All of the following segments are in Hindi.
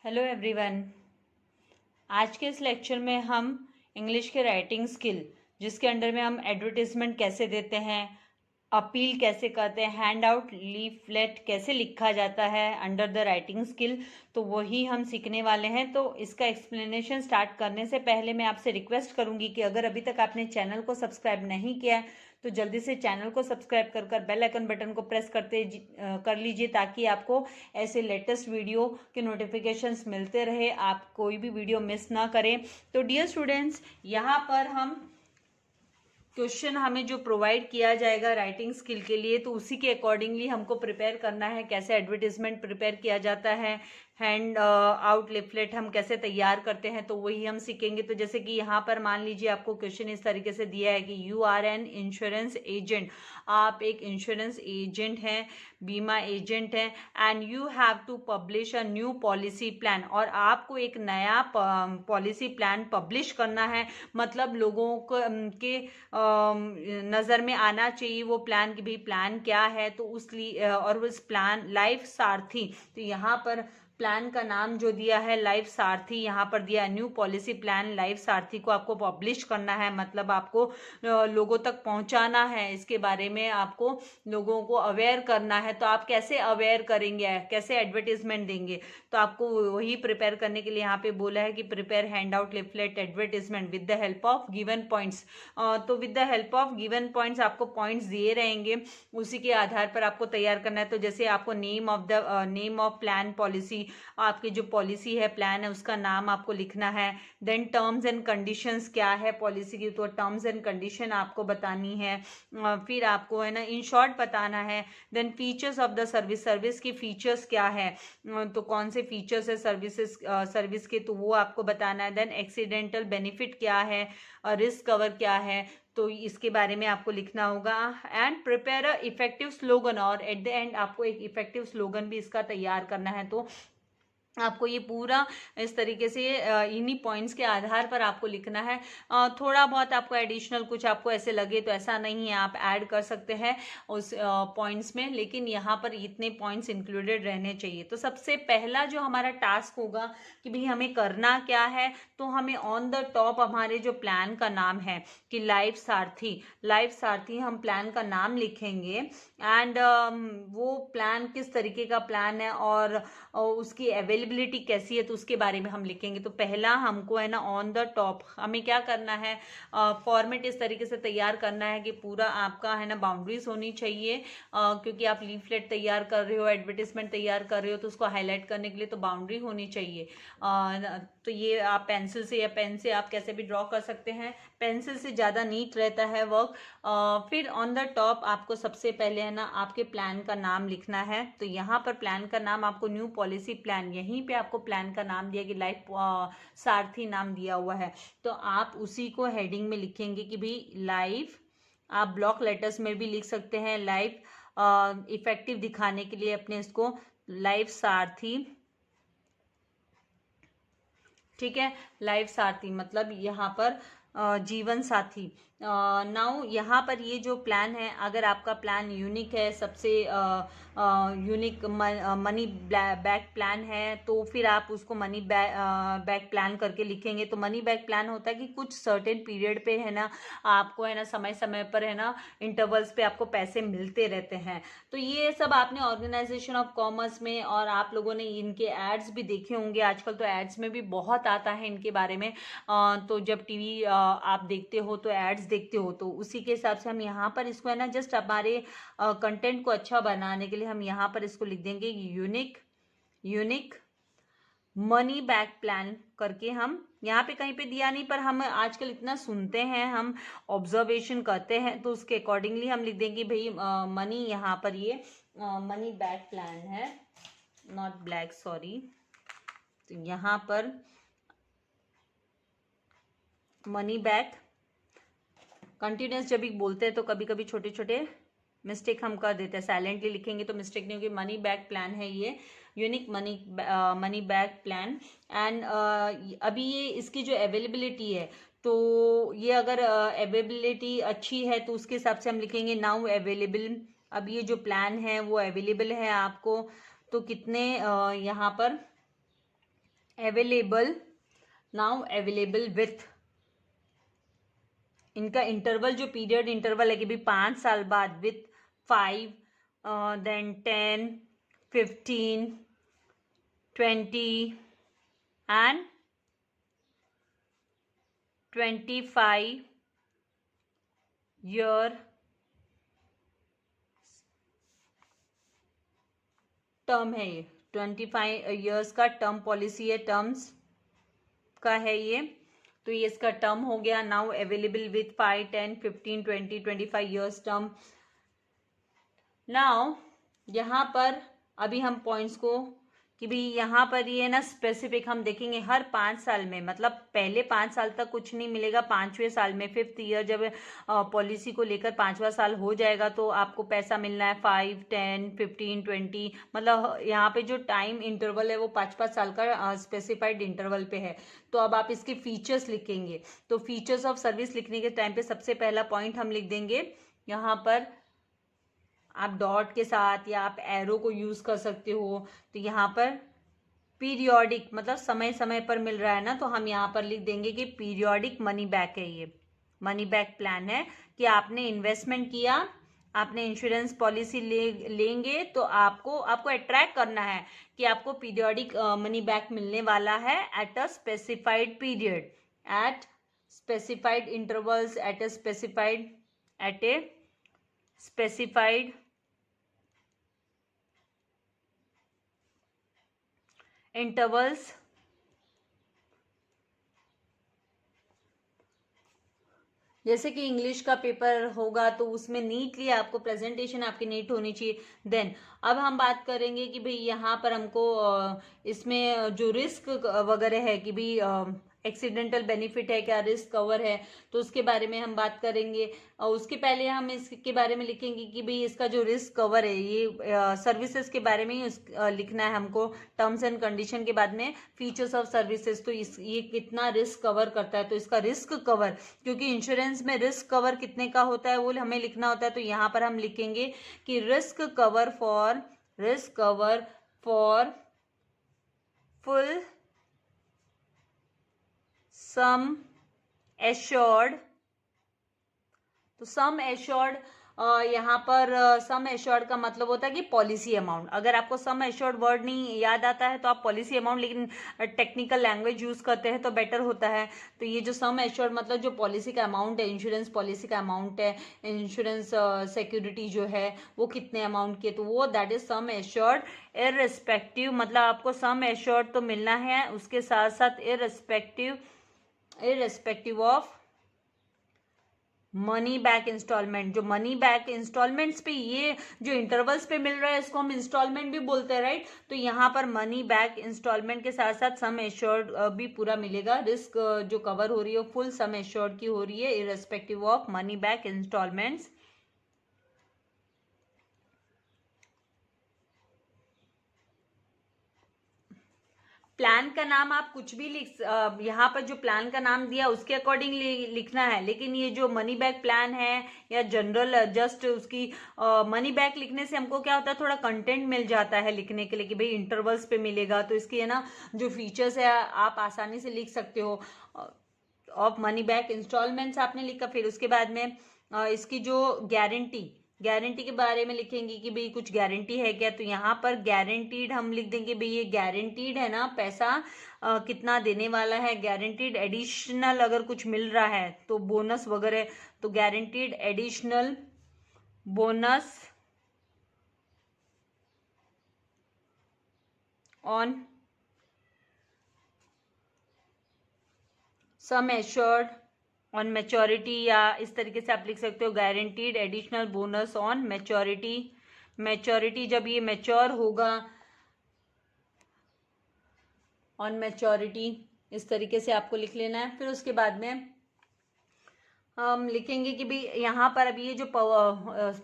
Hello everyone. आज के इस लेक्चर में हम इंग्लिश के राइटिंग स्किल, जिसके अंडर में हम एडवर्टीजमेंट कैसे देते हैं, अपील कैसे करते हैं, हैंड आउट लीफलेट कैसे लिखा जाता है अंडर द राइटिंग स्किल, तो वही हम सीखने वाले हैं। तो इसका एक्सप्लेनेशन स्टार्ट करने से पहले मैं आपसे रिक्वेस्ट करूंगी कि अगर अभी तक आपने चैनल को सब्सक्राइब नहीं किया है तो जल्दी से चैनल को सब्सक्राइब कर बेल आइकन बटन को प्रेस कर लीजिए, ताकि आपको ऐसे लेटेस्ट वीडियो के नोटिफिकेशंस मिलते रहे, आप कोई भी वीडियो मिस ना करें। तो डियर स्टूडेंट्स, यहाँ पर हम क्वेश्चन हमें जो प्रोवाइड किया जाएगा राइटिंग स्किल के लिए, तो उसी के अकॉर्डिंगली हमको प्रिपेयर करना है। कैसे एडवर्टीजमेंट प्रिपेयर किया जाता है, हैंड आउट लिफलेट हम कैसे तैयार करते हैं, तो वही हम सीखेंगे। तो जैसे कि यहाँ पर मान लीजिए आपको क्वेश्चन इस तरीके से दिया है कि you are an insurance agent, आप एक इंश्योरेंस एजेंट हैं, बीमा एजेंट हैं, and you have to publish a new policy plan, और आपको एक नया पॉलिसी प्लान पब्लिश करना है। मतलब लोगों को के नज़र में आना चाहिए वो प्लान कि भाई प्लान क्या है। तो और उस प्लान लाइफ सारथी, तो यहाँ पर प्लान का नाम जो दिया है लाइफ सारथी, यहाँ पर दिया न्यू पॉलिसी प्लान लाइफ सारथी को आपको पब्लिश करना है। मतलब आपको लोगों तक पहुंचाना है, इसके बारे में आपको लोगों को अवेयर करना है। तो आप कैसे अवेयर करेंगे, कैसे एडवर्टीजमेंट देंगे, तो आपको वही प्रिपेयर करने के लिए यहाँ पे बोला है कि prepare hand out leaflet advertisement with the help of given points. तो with the help of given points आपको पॉइंट्स दिए रहेंगे, उसी के आधार पर आपको तैयार करना है। तो जैसे आपको नेम ऑफ प्लान पॉलिसी, आपकी जो पॉलिसी है प्लान है उसका नाम आपको लिखना है। देन टर्म्स एंड कंडीशंस क्या है पॉलिसी की, तो टर्म्स एंड कंडीशन आपको बतानी है। फिर आपको है ना इन शॉर्ट बताना है। Then features of the service, service की फीचर्स क्या है, तो कौन से फीचर्स है सर्विस के, तो वो आपको बताना है। देन एक्सीडेंटल बेनिफिट क्या है, रिस्क कवर क्या है, तो इसके बारे में आपको लिखना होगा। And prepare a effective slogan, और एट द एंड आपको एक इफेक्टिव स्लोगन भी इसका तैयार करना है। तो आपको ये पूरा इस तरीके से इन्हीं पॉइंट्स के आधार पर आपको लिखना है। थोड़ा बहुत आपको एडिशनल कुछ आपको ऐसे लगे तो ऐसा नहीं है, आप ऐड कर सकते हैं उस पॉइंट्स में, लेकिन यहाँ पर इतने पॉइंट्स इंक्लूडेड रहने चाहिए। तो सबसे पहला जो हमारा टास्क होगा कि भाई हमें करना क्या है, तो हमें ऑन द टॉप हमारे जो प्लान का नाम है कि लाइफ सारथी हम प्लान का नाम लिखेंगे। एंड वो प्लान किस तरीके का प्लान है और उसकी अवेलेबिलिटी कैसी है, तो उसके बारे में हम लिखेंगे। तो पहला हमको है ना ऑन द टॉप हमें क्या करना है, फॉर्मेट इस तरीके से तैयार करना है कि पूरा आपका है ना बाउंड्रीज होनी चाहिए, क्योंकि आप लीफलेट तैयार कर रहे हो, एडवर्टीजमेंट तैयार कर रहे हो, तो उसको हाईलाइट करने के लिए तो बाउंड्री होनी चाहिए। तो ये आप पेंसिल से या पेन से आप कैसे भी ड्रॉ कर सकते हैं, पेंसिल से ज़्यादा नीट रहता है वर्क। फिर ऑन द टॉप आपको सबसे पहले है ना आपके प्लान का नाम लिखना है। तो यहाँ पर प्लान का नाम आपको न्यू पॉलिसी प्लान, यहीं पे आपको प्लान का नाम दिया कि लाइफ सारथी नाम दिया हुआ है, तो आप उसी को हेडिंग में लिखेंगे कि भाई लाइफ, आप ब्लॉक लेटर्स में भी लिख सकते हैं लाइफ, इफेक्टिव दिखाने के लिए अपने इसको लाइफ सारथी, ठीक है। लाइफ साथी मतलब यहाँ पर जीवन साथी। नाउ यहाँ पर ये जो प्लान है, अगर आपका प्लान यूनिक है, सबसे यूनिक मनी बैक प्लान है, तो फिर आप उसको मनी बैक प्लान करके लिखेंगे। तो मनी बैक प्लान होता है कि कुछ सर्टेन पीरियड पे है ना आपको है ना समय समय पर है ना इंटरवल्स पे आपको पैसे मिलते रहते हैं। तो ये सब आपने ऑर्गेनाइजेशन ऑफ कॉमर्स में, और आप लोगों ने इनके एड्स भी देखे होंगे, आजकल तो एड्स में भी बहुत आता है इनके बारे में। तो जब टीवी आप देखते हो तो एड्स देखते हो, तो उसी के हिसाब से हम यहाँ पर इसको है ना जस्ट हमारे कंटेंट को अच्छा बनाने के लिए हम यहाँ पर इसको लिख देंगे यूनिक मनी बैक प्लान करके। हम यहाँ पे कहीं पे दिया नहीं, पर हम आजकल इतना सुनते हैं, हम ऑब्जर्वेशन करते हैं, तो उसके अकॉर्डिंगली हम लिख देंगे भाई मनी, यहाँ पर ये मनी बैक प्लान है, नॉट ब्लैक, सॉरी। तो यहाँ पर मनी बैक, कंटिन्यूस जब भी बोलते हैं तो कभी कभी छोटे छोटे मिस्टेक हम कर देते हैं, साइलेंटली लिखेंगे तो मिस्टेक नहीं होगी। मनी बैक प्लान है ये, unique money back plan. And अभी ये इसकी जो अवेलेबिलिटी है, तो ये अगर अवेलेबिलिटी अच्छी है तो उसके हिसाब से हम लिखेंगे नाउ अवेलेबल। अब ये जो प्लान है वो अवेलेबल है आपको, तो कितने यहाँ पर अवेलेबल, नाउ अवेलेबल विथ, इनका इंटरवल जो पीरियड इंटरवल है कि भी 5 साल बाद, with 5, then 10, 15, 20 and 25 year term है। ये 25 ईयर्स का टर्म पॉलिसी है, टर्म्स का है ये। तो ये इसका टर्म हो गया। Now available with 5, 10, 15, 20, 25 years term. Now यहाँ पर अभी हम पॉइंट्स को कि भी यहाँ पर ये ना स्पेसिफिक हम देखेंगे हर 5 साल में, मतलब पहले 5 साल तक कुछ नहीं मिलेगा, 5वें साल में 5th ईयर जब पॉलिसी को लेकर 5वां साल हो जाएगा तो आपको पैसा मिलना है 5, 10, 15, 20, मतलब यहाँ पे जो टाइम इंटरवल है वो 5-5 साल का स्पेसिफाइड इंटरवल पे है। तो अब आप इसके फीचर्स लिखेंगे, तो फीचर्स ऑफ सर्विस लिखने के टाइम पे सबसे पहला पॉइंट हम लिख देंगे यहाँ पर, आप डॉट के साथ या आप एरो को यूज कर सकते हो। तो यहाँ पर पीरियोडिक मतलब समय समय पर मिल रहा है ना, तो हम यहाँ पर लिख देंगे कि पीरियोडिक मनी बैक है। ये मनी बैक प्लान है कि आपने इन्वेस्टमेंट किया, आपने इंश्योरेंस पॉलिसी लेंगे तो आपको अट्रैक्ट करना है कि आपको पीरियोडिक मनी बैक मिलने वाला है at a specified period, at specified intervals, at a specified intervals. जैसे कि इंग्लिश का पेपर होगा तो उसमें नीटली आपको प्रेजेंटेशन आपकी नीट होनी चाहिए। देन अब हम बात करेंगे कि भाई यहाँ पर हमको इसमें जो रिस्क वगैरह है कि भाई एक्सीडेंटल बेनिफिट है क्या, रिस्क कवर है, तो उसके बारे में हम बात करेंगे। और उसके पहले हम इसके बारे में लिखेंगे कि भाई इसका जो रिस्क कवर है ये सर्विसेज के बारे में ही लिखना है हमको, टर्म्स एंड कंडीशन के बाद में फीचर्स ऑफ सर्विसेज। तो ये कितना रिस्क कवर करता है, तो इसका रिस्क कवर, क्योंकि इंश्योरेंस में रिस्क कवर कितने का होता है वो हमें लिखना होता है। तो यहाँ पर हम लिखेंगे कि risk cover for full sum assured. तो सम एश्योर्ड, यहाँ पर सम एश्योर्ड का मतलब होता है कि पॉलिसी अमाउंट। अगर आपको सम एश्योर्ड वर्ड नहीं याद आता है तो आप पॉलिसी अमाउंट, लेकिन टेक्निकल लैंग्वेज यूज करते हैं तो बेटर होता है। तो ये जो सम एश्योर्ड मतलब जो पॉलिसी का अमाउंट है, इंश्योरेंस पॉलिसी का अमाउंट है, इंश्योरेंस सिक्योरिटी जो है वो कितने अमाउंट की है, तो वो that is sum assured. Irrespective मतलब आपको सम एश्योर्ड तो मिलना है, उसके साथ साथ irrespective of money back installment. जो मनी बैक इंस्टॉलमेंट्स पे ये जो इंटरवल्स पे मिल रहा है इसको हम इंस्टॉलमेंट भी बोलते हैं, राइट। तो यहाँ पर मनी बैक इंस्टॉलमेंट के साथ साथ सम एश्योर्ड भी पूरा मिलेगा। रिस्क जो कवर हो रही है फुल सम एश्योर्ड की हो रही है, irrespective of money back installments. Plan का नाम आप कुछ भी यहाँ पर जो प्लान का नाम दिया उसके अकॉर्डिंग लिखना है, लेकिन ये जो मनी बैक प्लान है या जनरल जस्ट उसकी मनी बैक लिखने से हमको क्या होता है, थोड़ा कंटेंट मिल जाता है लिखने के लिए कि भाई इंटरवल्स पे मिलेगा। तो इसकी है ना जो फीचर्स है आप आसानी से लिख सकते हो। ऑफ मनी बैक इंस्टॉलमेंट्स आपने लिखा, फिर उसके बाद में इसकी जो गारंटी के बारे में लिखेंगे कि भाई कुछ गारंटी है क्या। तो यहाँ पर गारंटीड हम लिख देंगे, भाई ये गारंटीड है ना, पैसा कितना देने वाला है। गारंटीड एडिशनल अगर कुछ मिल रहा है तो बोनस वगैरह, तो guaranteed additional bonus on sum assured on maturity, या इस तरीके से आप लिख सकते हो guaranteed additional bonus on maturity जब ये मैच्योर होगा, ऑन मैच्योरिटी, इस तरीके से आपको लिख लेना है। फिर उसके बाद में हम लिखेंगे कि भी यहाँ पर अभी ये जो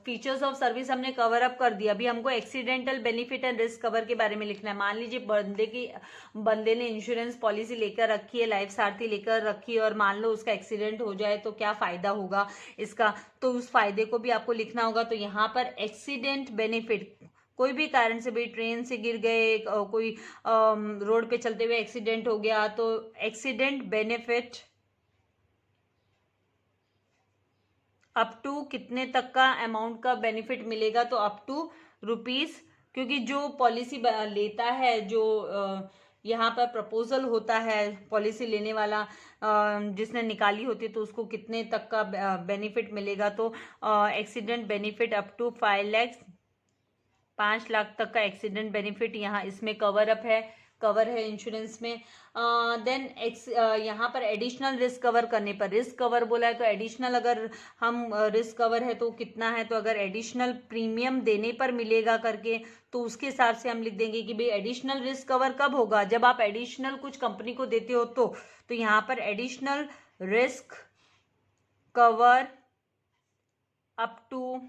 फीचर्स ऑफ सर्विस हमने कवर अप कर दिया, अभी हमको accidental benefit and risk cover के बारे में लिखना है। मान लीजिए बंदे ने इंश्योरेंस पॉलिसी लेकर रखी है, लाइफ सारथी लेकर रखी है, और मान लो उसका एक्सीडेंट हो जाए तो क्या फायदा होगा इसका, तो उस फायदे को भी आपको लिखना होगा। तो यहाँ पर एक्सीडेंट बेनिफिट कोई भी कारण से, भाई ट्रेन से गिर गए, कोई रोड पे चलते हुए एक्सीडेंट हो गया, तो एक्सीडेंट बेनिफिट अप टू कितने तक का अमाउंट का बेनिफिट मिलेगा, तो अप टू रुपीज, क्योंकि जो पॉलिसी लेता है, जो यहाँ पर प्रपोजल होता है पॉलिसी लेने वाला, जिसने निकाली होती है, तो उसको कितने तक का बेनिफिट मिलेगा, तो accident benefit up to 5 lakh तक का एक्सीडेंट बेनिफिट यहाँ इसमें कवर है इंश्योरेंस में। देन यहाँ पर एडिशनल रिस्क कवर करने पर, रिस्क कवर बोला है तो एडिशनल अगर हम रिस्क कवर है तो कितना है, तो अगर एडिशनल प्रीमियम देने पर मिलेगा करके, तो उसके हिसाब से हम लिख देंगे कि भाई एडिशनल रिस्क कवर कब होगा, जब आप एडिशनल कुछ कंपनी को देते हो तो यहाँ पर additional risk cover up to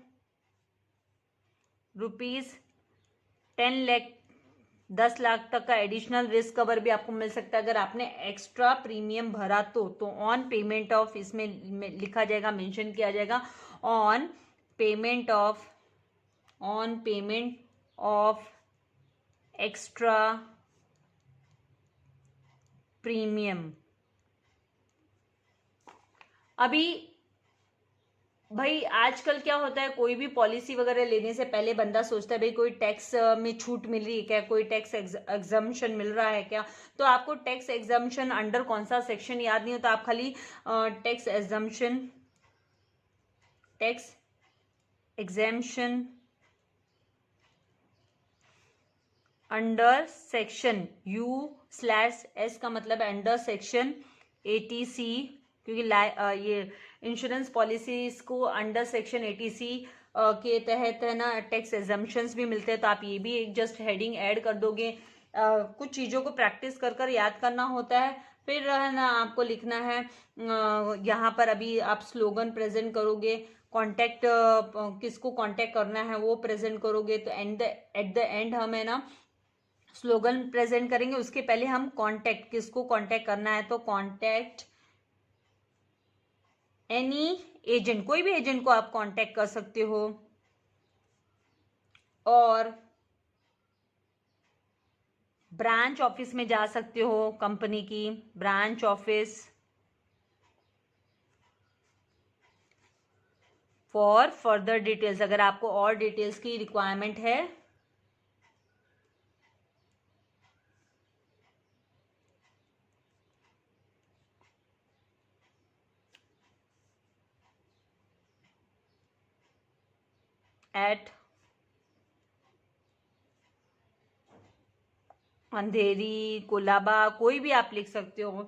₹10 lakh तक का एडिशनल रिस्क कवर भी आपको मिल सकता है अगर आपने एक्स्ट्रा प्रीमियम भरा तो ऑन पेमेंट ऑफ, इसमें लिखा जाएगा, मेंशन किया जाएगा, on payment of extra premium. अभी भाई आजकल क्या होता है, कोई भी पॉलिसी वगैरह लेने से पहले बंदा सोचता है भाई कोई टैक्स में छूट मिल रही है क्या, कोई टैक्स एग्जम्पशन मिल रहा है क्या। तो आपको टैक्स एग्जम्पशन अंडर कौन सा सेक्शन याद नहीं होता, आप खाली tax exemption under section U/S का मतलब है अंडर सेक्शन 80C, क्योंकि ये इंश्योरेंस पॉलिसीज को अंडर सेक्शन 80C के तहत है ना टैक्स एग्जम्पशंस भी मिलते हैं। तो आप ये भी एक जस्ट हेडिंग ऐड कर दोगे। कुछ चीज़ों को प्रैक्टिस कर याद करना होता है, फिर है ना आपको लिखना है यहाँ पर। अभी आप स्लोगन प्रेजेंट करोगे, कॉन्टैक्ट किसको कॉन्टैक्ट करना है वो प्रेजेंट करोगे, तो एट द एंड हम है ना स्लोगन प्रेजेंट करेंगे। उसके पहले हम कॉन्टैक्ट, किसको कॉन्टैक्ट करना है, तो कॉन्टैक्ट एनी एजेंट, कोई भी एजेंट को आप कांटेक्ट कर सकते हो। और ब्रांच ऑफिस में जा सकते हो, कंपनी की branch office for further details, अगर आपको और डिटेल्स की रिक्वायरमेंट है। एट अंधेरी, कोलाबा, कोई भी आप लिख सकते हो।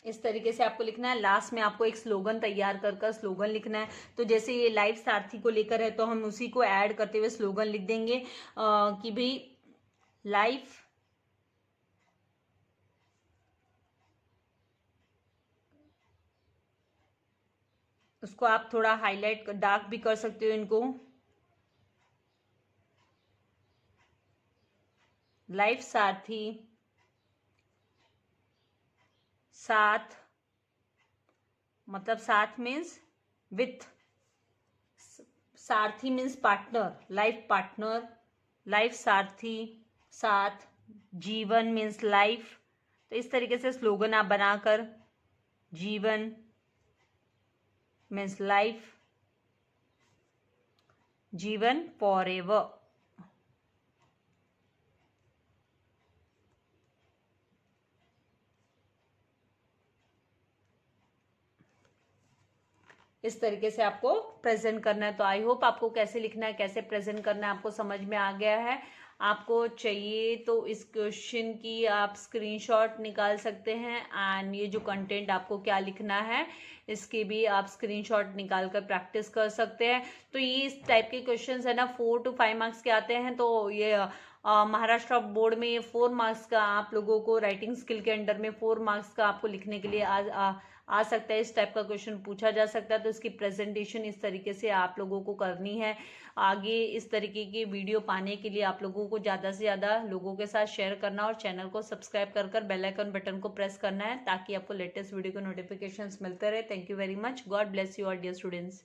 इस तरीके से आपको लिखना है। लास्ट में आपको एक स्लोगन तैयार कर स्लोगन लिखना है। तो जैसे ये लाइफ सारथी को लेकर है तो हम उसी को ऐड करते हुए स्लोगन लिख देंगे कि भाई लाइफ उसको आप थोड़ा हाईलाइट डार्क भी कर सकते हो इनको। लाइफ सारथी साथ, मतलब साथ means with, Sarathi means partner, life partner, life सारथी साथ, जीवन मीन्स लाइफ। तो इस तरीके से स्लोगन आप बनाकर, जीवन मीन्स लाइफ, जीवन फॉरएवर, इस तरीके से आपको प्रेजेंट करना है। तो आई होप आपको कैसे लिखना है, कैसे प्रेजेंट करना है आपको समझ में आ गया है। आपको चाहिए तो इस क्वेश्चन की आप स्क्रीनशॉट निकाल सकते हैं, एंड ये जो कंटेंट आपको क्या लिखना है इसके भी आप स्क्रीनशॉट निकाल कर प्रैक्टिस कर सकते हैं। तो ये इस टाइप के क्वेश्चंस है ना 4 to 5 मार्क्स के आते हैं। तो ये महाराष्ट्र बोर्ड में ये 4 मार्क्स का आप लोगों को राइटिंग स्किल के अंडर में 4 मार्क्स का आपको लिखने के लिए आज आ सकता है, इस टाइप का क्वेश्चन पूछा जा सकता है। तो इसकी प्रेजेंटेशन इस तरीके से आप लोगों को करनी है। आगे इस तरीके की वीडियो पाने के लिए आप लोगों को ज़्यादा से ज़्यादा लोगों के साथ शेयर करना और चैनल को सब्सक्राइब कर बेल आइकन बटन को प्रेस करना है, ताकि आपको लेटेस्ट वीडियो के नोटिफिकेशंस मिलते रहे। Thank you very much. God bless you all dear students.